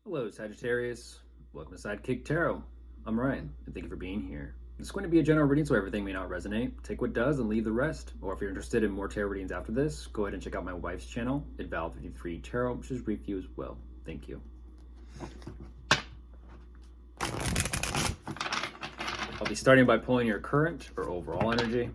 Hello, Sagittarius. Welcome to Sidekick Tarot. I'm Ryan, and thank you for being here. It's going to be a general reading, so everything may not resonate. Take what does and leave the rest. Or if you're interested in more tarot readings after this, go ahead and check out my wife's channel at Val53 Tarot, which is brief for you as well. Thank you. I'll be starting by pulling your current or overall energy,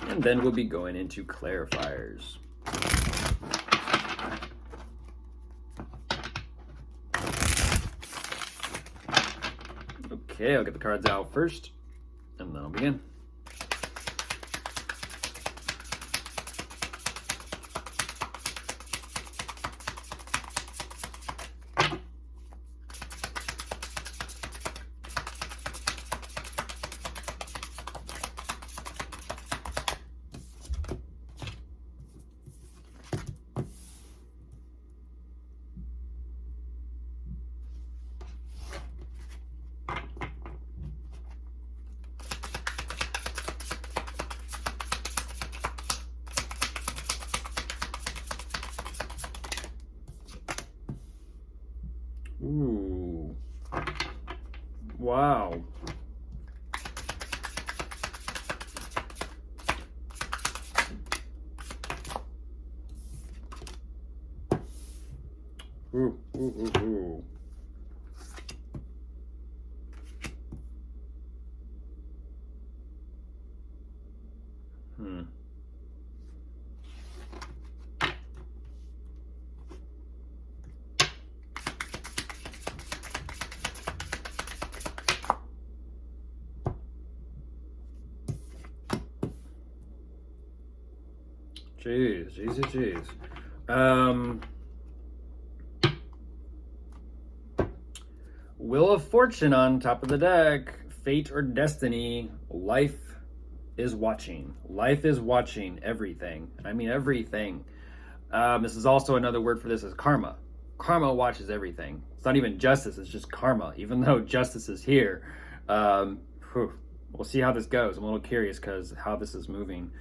and then we'll be going into clarifiers. Okay, I'll get the cards out first, and then I'll begin. Ooh. Wow. Ooh, ooh, ooh, ooh. Jeez. Wheel of Fortune on top of the deck. Fate or destiny. Life is watching. Life is watching everything. I mean everything. This is also another word for this is karma. Karma watches everything. It's not even justice, it's just karma, even though justice is here. We'll see how this goes. I'm a little curious because how this is moving.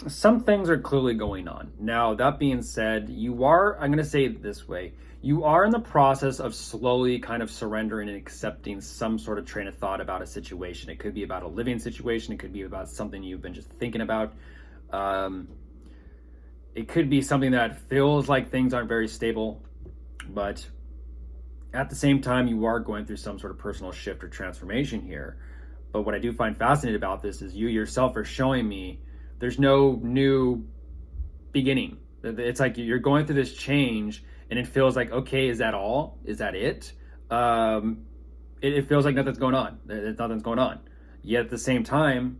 Some things are clearly going on. Now, that being said, I'm going to say it this way, you are in the process of slowly kind of surrendering and accepting some sort of train of thought about a situation. It could be about a living situation. It could be about something you've been just thinking about. It could be something that feels like things aren't very stable, but at the same time, you are going through some sort of personal shift or transformation here. But what I do find fascinating about this is you yourself are showing me there's no new beginning. It's like you're going through this change and it feels like, okay, is that all? Is that it? It feels like nothing's going on. Nothing's going on. Yet at the same time,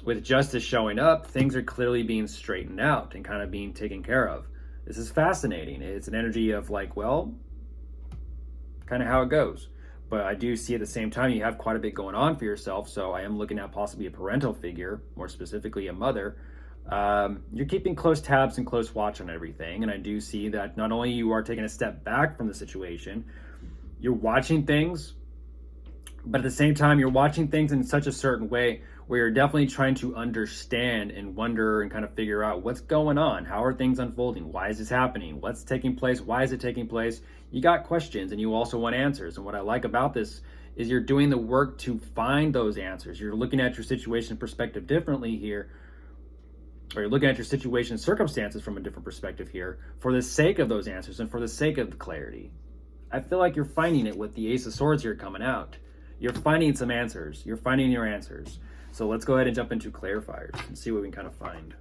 with justice showing up, things are clearly being straightened out and kind of being taken care of. This is fascinating. It's an energy of like, well, kind of how it goes. But I do see at the same time you have quite a bit going on for yourself. So I am looking at possibly a parental figure, more specifically a mother. You're keeping close tabs and close watch on everything. And I do see that not only you are taking a step back from the situation, you're watching things, but at the same time, you're watching things in such a certain way where you're definitely trying to understand and wonder and kind of figure out what's going on. How are things unfolding? Why is this happening? What's taking place? Why is it taking place? You got questions and you also want answers. And what I like about this is you're doing the work to find those answers. You're looking at your situation perspective differently here, or you're looking at your situation circumstances from a different perspective here for the sake of those answers and for the sake of the clarity. I feel like you're finding it with the Ace of Swords here coming out. You're finding some answers. You're finding your answers. So let's go ahead and jump into clarifiers and see what we can kind of find.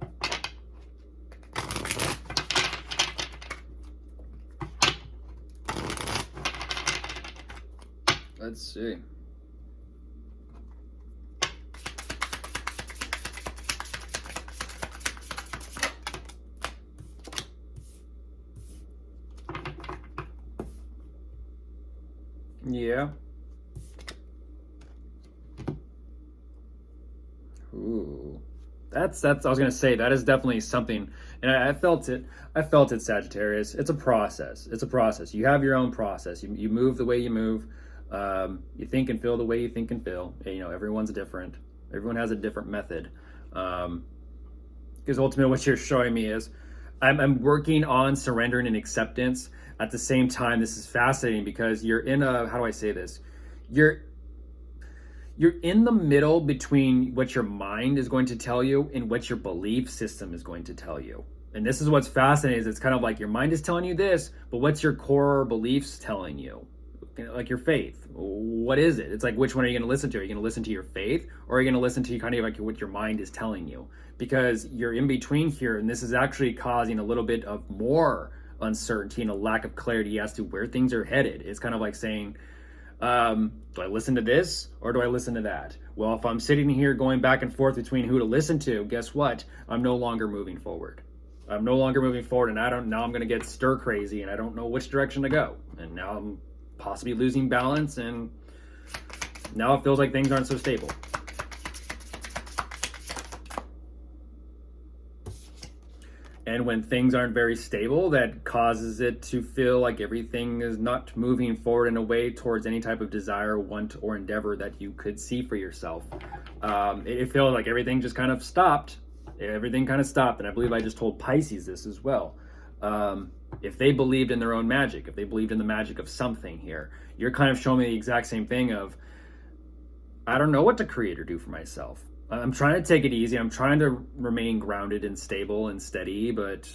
Let's see. Yeah. Ooh. That's I was gonna say that is definitely something, and I felt it. I felt it, Sagittarius. It's a process. It's a process. You have your own process. You move the way you move. You think and feel the way you think and feel. You know, everyone's different. Everyone has a different method. Because ultimately what you're showing me is I'm working on surrendering and acceptance. At the same time, this is fascinating because you're in a, how do I say this? You're in the middle between what your mind is going to tell you and what your belief system is going to tell you. And this is what's fascinating, is it's kind of like your mind is telling you this, but what's your core beliefs telling you? Like your faith. What is it? It's like, which one are you going to listen to? Are you going to listen to your faith, or are you going to listen to kind of like what your mind is telling you? Because you're in between here, and this is actually causing a little bit of more uncertainty and a lack of clarity as to where things are headed. It's kind of like saying, do I listen to this or do I listen to that? Well, if I'm sitting here going back and forth between who to listen to, guess what? I'm no longer moving forward. I'm no longer moving forward, and now I'm going to get stir crazy, and I don't know which direction to go. And now I'm possibly losing balance, and now it feels like things aren't so stable. And when things aren't very stable, that causes it to feel like everything is not moving forward in a way towards any type of desire, want, or endeavor that you could see for yourself. It feels like everything just kind of stopped. Everything kind of stopped. And I believe I just told Pisces this as well. If they believed in their own magic, if they believed in the magic of something here, you're kind of showing me the exact same thing of, I don't know what to create or do for myself. I'm trying to take it easy. I'm trying to remain grounded and stable and steady, but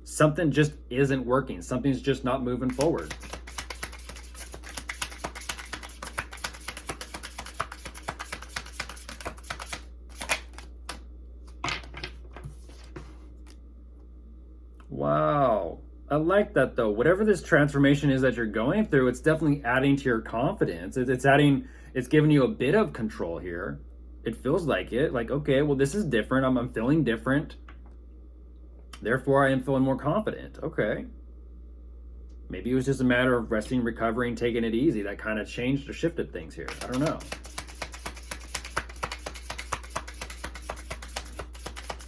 something just isn't working. Something's just not moving forward. Wow. I like that though. Whatever this transformation is that you're going through, it's definitely adding to your confidence. It's giving you a bit of control here. It feels like it. Like, okay, well, this is different. I'm feeling different. Therefore, I am feeling more confident. Okay. Maybe it was just a matter of resting, recovering, taking it easy. That kind of changed or shifted things here. I don't know.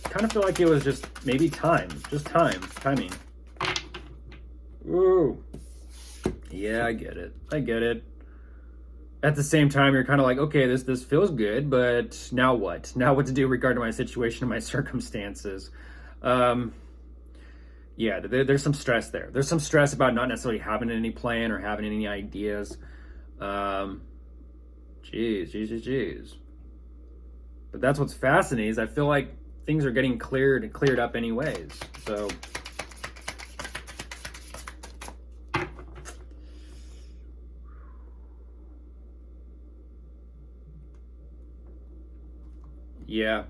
Kind of feel like it was just maybe timing. Ooh. Yeah, I get it. At the same time, you're kind of like, okay, this feels good, but now what? Now what to do regarding my situation and my circumstances? Yeah, there's some stress there. There's some stress about not necessarily having any plan or having any ideas. Jeez. But that's what's fascinating, is I feel like things are getting cleared up anyways. So yeah.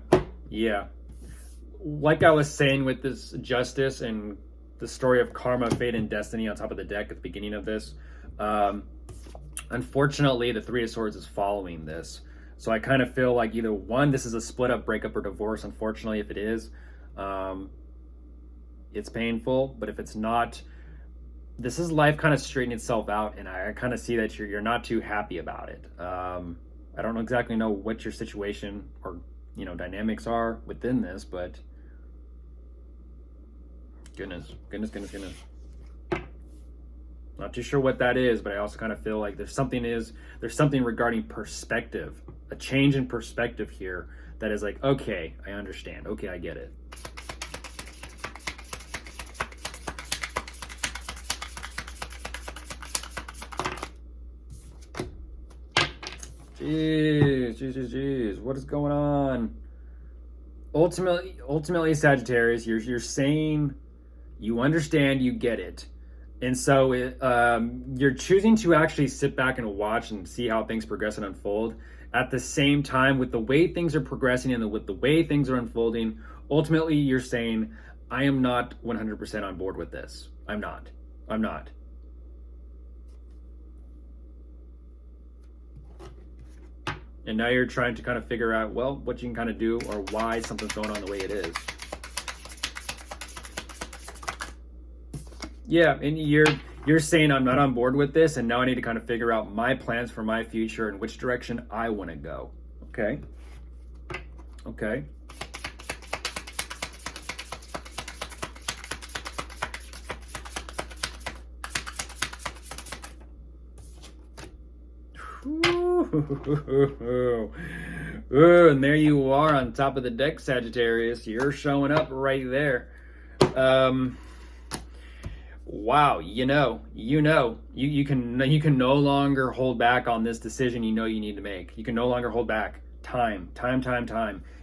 Like I was saying with this justice and the story of karma, fate, and destiny on top of the deck at the beginning of this, unfortunately, the Three of Swords is following this. So I kind of feel like either one, this is a split up, breakup, or divorce. Unfortunately, if it is, it's painful. But if it's not, this is life kind of straightening itself out, and I kind of see that you're not too happy about it. I don't exactly know what your situation or dynamics are within this, but goodness. Not too sure what that is, but I also kind of feel like there's something regarding perspective, a change in perspective here that is like, okay, I understand. Okay, I get it. Jeez. What is going on? Ultimately, Sagittarius, you're saying you understand, you get it. And so you're choosing to actually sit back and watch and see how things progress and unfold. At the same time, with the way things are progressing and with the way things are unfolding, ultimately you're saying, I am not 100% on board with this. I'm not. And now you're trying to kind of figure out, well, what you can kind of do or why something's going on the way it is. Yeah, and you're saying I'm not on board with this, and now I need to kind of figure out my plans for my future and which direction I want to go. Okay. Ooh, and there you are on top of the deck, Sagittarius. You're showing up right there. Wow, you can no longer hold back on this decision you know you need to make. You can no longer hold back. Time.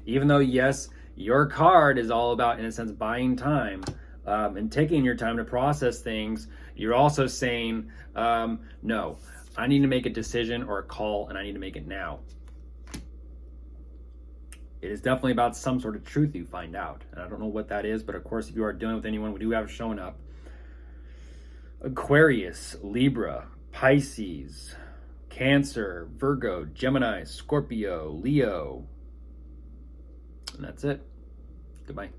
Even though, yes, your card is all about, in a sense, buying time and taking your time to process things, you're also saying, no, I need to make a decision or a call, and I need to make it now. It is definitely about some sort of truth you find out. And I don't know what that is, but of course, if you are dealing with anyone, we do have showing up. Aquarius, Libra, Pisces, Cancer, Virgo, Gemini, Scorpio, Leo. And that's it. Goodbye.